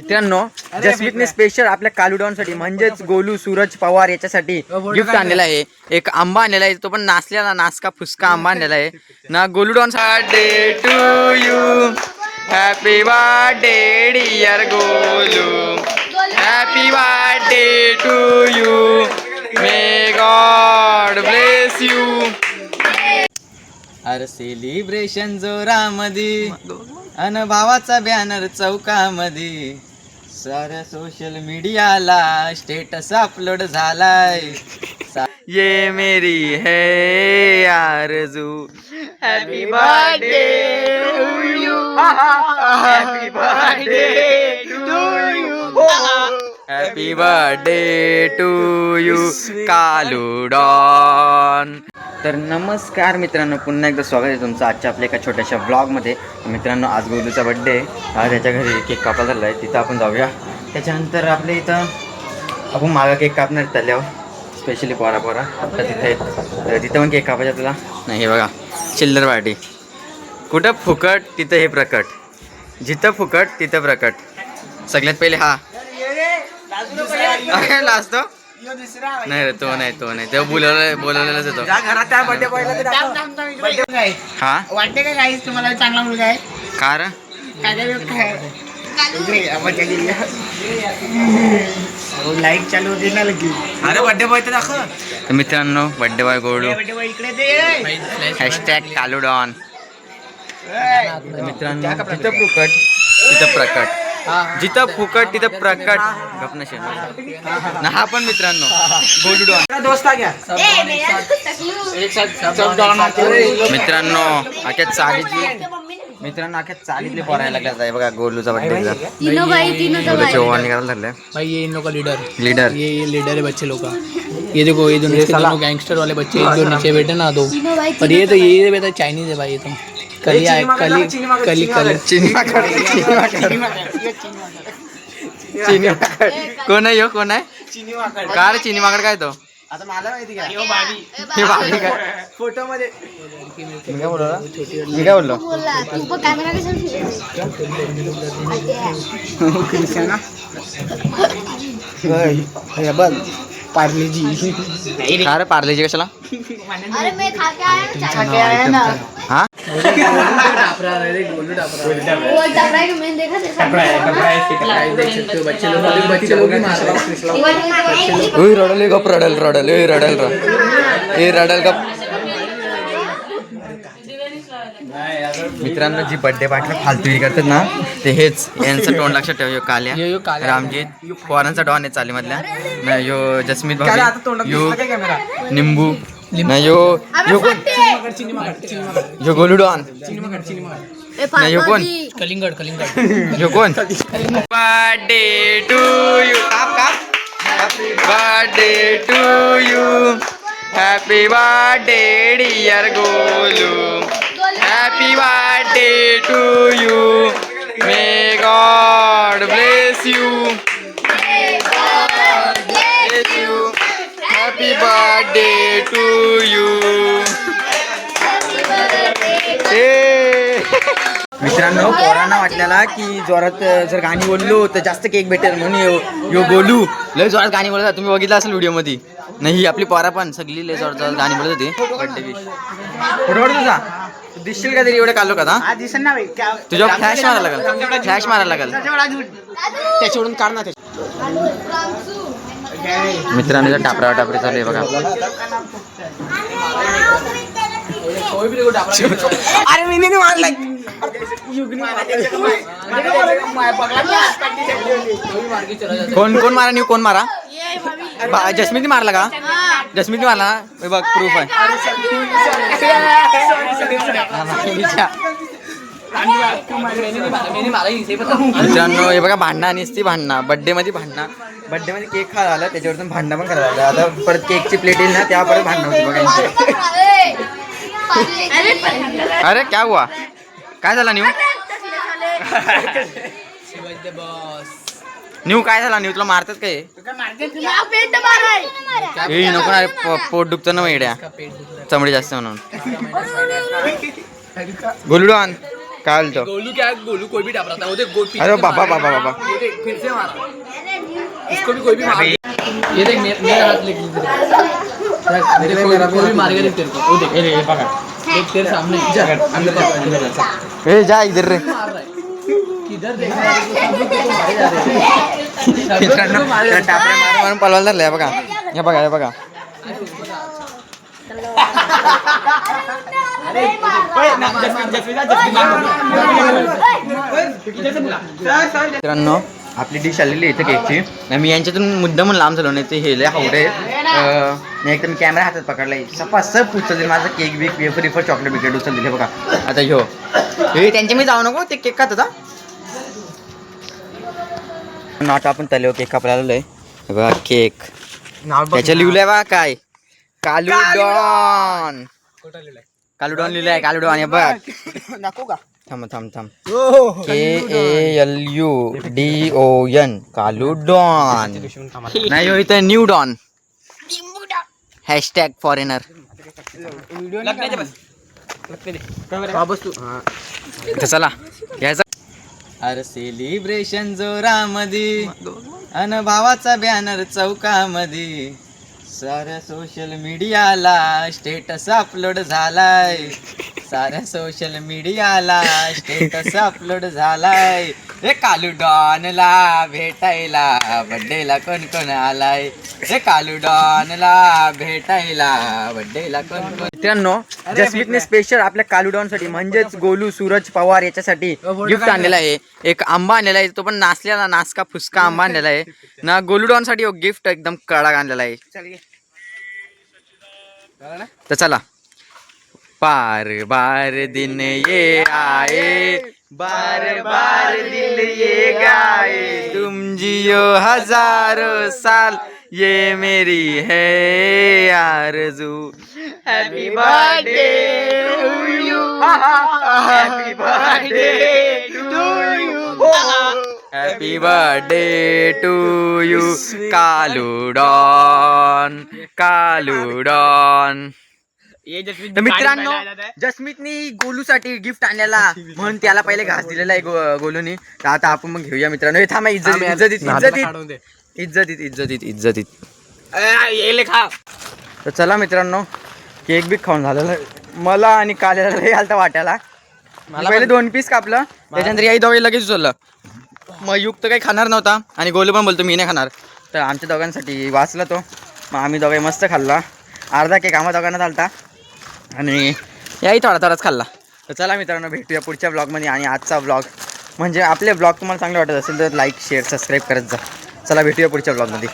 मित्रांनो जसमीतने स्पेशल आपल्या कालुडाऊन साठी म्हणजेच गोलू सूरज पवार याच्यासाठी गिफ्ट आणलेला आहे. एक आंबा आणलेला आहे, तो पण नाचलेला नासका फुसका आंबा आणलेला आहे ना. गोलूडाऊन birthday to you, happy birthday dear Golu, happy birthday to you, may God bless you. अरे सेलिब्रेशन जोरामध्ये अन भावाचा बॅनर चौकामध्ये, साऱ्या सोशल मीडियाला स्टेटस अपलोड झालाय. ये मेरी है आरज़ू, happy birthday to you, happy birthday to you, happy birthday to you कालुडाऊन. तर नमस्कार मित्रांनो, पुन्हा एकदा स्वागत आहे तुमचं आजच्या आपल्या एका छोट्याशा ब्लॉगमध्ये. मित्रांनो आज गोलूचा बड्डे आहे, त्याच्या घरी केक कापायला झाला आहे, तिथं आपण जाऊया. त्याच्यानंतर आपल्या इथं आपण मागं केक कापणार त्याल्यावर स्पेशली पोरा तर तिथे तिथं पण केक कापायचा तुला नाही. हे बघा चिल्लर पार्टी, कुठं फुकट तिथं हे प्रकट, जिथं फुकट तिथं प्रकट. सगळ्यात पहिले हा लाजतो नाही रे, तो नाही तेव्हा बोलवलेलाच येतो. हा वाटते का काही तुम्हाला चांगला मुलगा आहे का रे? लाईट चालू होती ना लगी. अरे बर्थडे बॉय तर दाखव. तर मित्रांनो बर्थडे बॉय गोलू, हॅशटॅग कालुडाऊन. मित्रांनो जिथं फुकट तिथं प्रकट, जिथं फुकट तिथं प्रकट. गपनशे ना. हा पण मित्रांनो गोलूडाऊन दोस्त आ गया. मित्रांनो अख्या चालीतले पोरायला लागल्यात आहे बघा गोलूचा बर्थडे. ओव्हन निघायला धरले भाई. ये इन लोग का लीडर ये लीडर है बच्चे लोग का. ये देखो ये दोनों गैंगस्टर वाले बच्चे जो नीचे बैठे ना दो, पर ये बेटा चाइनीज है भाई. ये तो कली कोण आहे कोण आहे का रे? चिनी माकड काय तो? आता मला माहिती का हे बाबी काय फोटो मध्ये मी काय बोललो बघ पार्लेजी. का रे पार्लेजी कशाला? अरे मैं खा के आया ना. हाँ रडल गप रडल गप. मित्रांनो जी बर्थडे पार्टी फालतू करतात ना ते हेच यांचं तोंड लक्षात ठेव. काल्या रामजीत पोरांचा डॉन आहे चालीमधल्या. यो जसमीत भाऊ, यो निंबू ना, यो गोलू डॉन ना, यो कोण कलिंगड यो कोण. Birthday to you, happy birthday to you, happy birthday dear Golu, happy birthday to you, may God bless you, happy birthday to you. मित्रांनो पोरांना वाटलेला की जोरात जर गाणी बोललो तर जास्त केक भेटेल म्हणून यो गोलू लय जोरात गाणी बोलत. तुम्ही बघितलं असेल व्हिडिओ मध्ये. नाही आपली पोरा पण सगळी लय जोरात गाणी बोलत होती. बर्थडे विश फोटो तुझा दिसशील का तरी एवढे काढलो का? तुझ्या फ्लॅश मारायला लागल. त्याच्यावरून काढ ना. मित्रांनो टापरी चालू आहे बघा. अरे मी नाही मारलाय. कोण मारा न्यू कोण मारा? जसमीत मारला का? जसमीत मारला ना बघ प्रूफ आहे. मित्रांनो हे बघा भांडणं नसती भांडणं बड्डे मध्ये केक खायला आला त्याच्यावरतून भांडणं पण करायला लागलं. आता परत केकची प्लेट येईल ना त्या परत भांडणं होती बघा. अरे क्या हुआ? काय झाला न्यू? न्यू काय झाला न्यू तुला मारतात काय ए नको ना रे, पोट दुखतं ना मग येड्या चमडी जास्त म्हणून गोलूडॉन काय बोलतो गोलू क्या गोलू कोई भी डाल रहा था वो देख गोल पीछे अरे से बाबा मारा है। बाबा बाबा ये देख फिर से मारा इसको भी कोई भी मार ये देख मेरा हाथ लेके इधर मेरे कोई भी मारेगा देख तेरे को वो देख देख तेरे सामने अंदर ए जा इधर रे मार रहा है किधर देख रहा है सब लोग को मारे जा रहे हैं मित्रांनो त्याला टापरे मारून पलवायला धरलाय बघा हे बघा हे बघा मित्रांनो आपली डिश आलेली आहे इथे केकची मी यांच्यातून मुद्दा म्हणून लांब झालो नाही ते हे लय हावडे मी एकदम कॅमेरा हातात पकडलाय सपासप उचलले माझं केक बीक वेफर चॉकलेट बिकेट उचल दिले बघा आता ह्यो हे त्यांच्या मी जाऊ नको ते केक खात होता आता आपण तले केक कापायला आलोय हे बघा केक त्याच्या लिहिलंय बघा काय कालूडॉन कालूडॉन लिहिलंय कालूडॉन हे बघ नको का थांब थांब थांब KALUDON कालूडॉन नाही हो इथं न्यू डॉन हॅशटॅग फॉरेनर चला घ्यायचा अरे सेलिब्रेशन जोरामध्ये अन भावाचा बॅनर चौकामध्ये साऱ्या सोशल मीडियाला स्टेटस अपलोड झालाय साऱ्या सोशल मीडियाला स्टेटस अपलोड झालाय हे कालूडॉनला भेटायला बड्डेला कोण कोण आलाय हे कालूडॉनला भेटायला बड्डेला कोण कोण मित्रांनो जसमीतने स्पेशल आपल्या कालूडॉनसाठी म्हणजेच गोलू सूरज पवार याच्यासाठी गिफ्ट आणलेला आहे एक आंबा आणलेला आहे तो पण नाचलेला नाचका फुसका आंबा आणलेला आहे ना गोलूडॉनसाठी गिफ्ट एकदम कडक आणलेला आहे तर चला बार बार दिन ये आए बार बार दिल ये गाए तुम जियो हजारों साल ये मेरी है आरज़ू happy birthday to you happy birthday to you happy birthday to you कालूडॉन कालूडॉन तर मित्रांनो जसमीतनी गोलूसाठी गिफ्ट आणलेला म्हणून त्याला पहिले घास दिलेला आहे गोलूनी तर आता आपण मग घेऊया मित्रांनो हे थांबा इज्जतीत तर चला मित्रांनो केक बी खाऊन झालेला आहे. मला आणि काल्याला लय आलता वाट्याला मला पहिले 2 पीस कापलं त्याच्यानंतर याही दोघे लगेच उचललं मग युक्त काही खाणार नव्हता आणि गोलू पण बोलतो मी नाही खाणार तर आमच्या दोघांसाठी वाचला तो मग आम्ही दोघे मस्त खाल्ला अर्धा केक आम्हा दोघांना चालता आणि याही थोडा थोडाच खाल्ला तर चला मित्रांनो भेटूया पुढच्या ब्लॉगमध्ये आणि आजचा ब्लॉग म्हणजे आपले ब्लॉग तुम्हाला चांगले वाटत असेल तर लाईक शेअर सबस्क्राईब करत जा चला भेटूया पुढच्या ब्लॉगमध्ये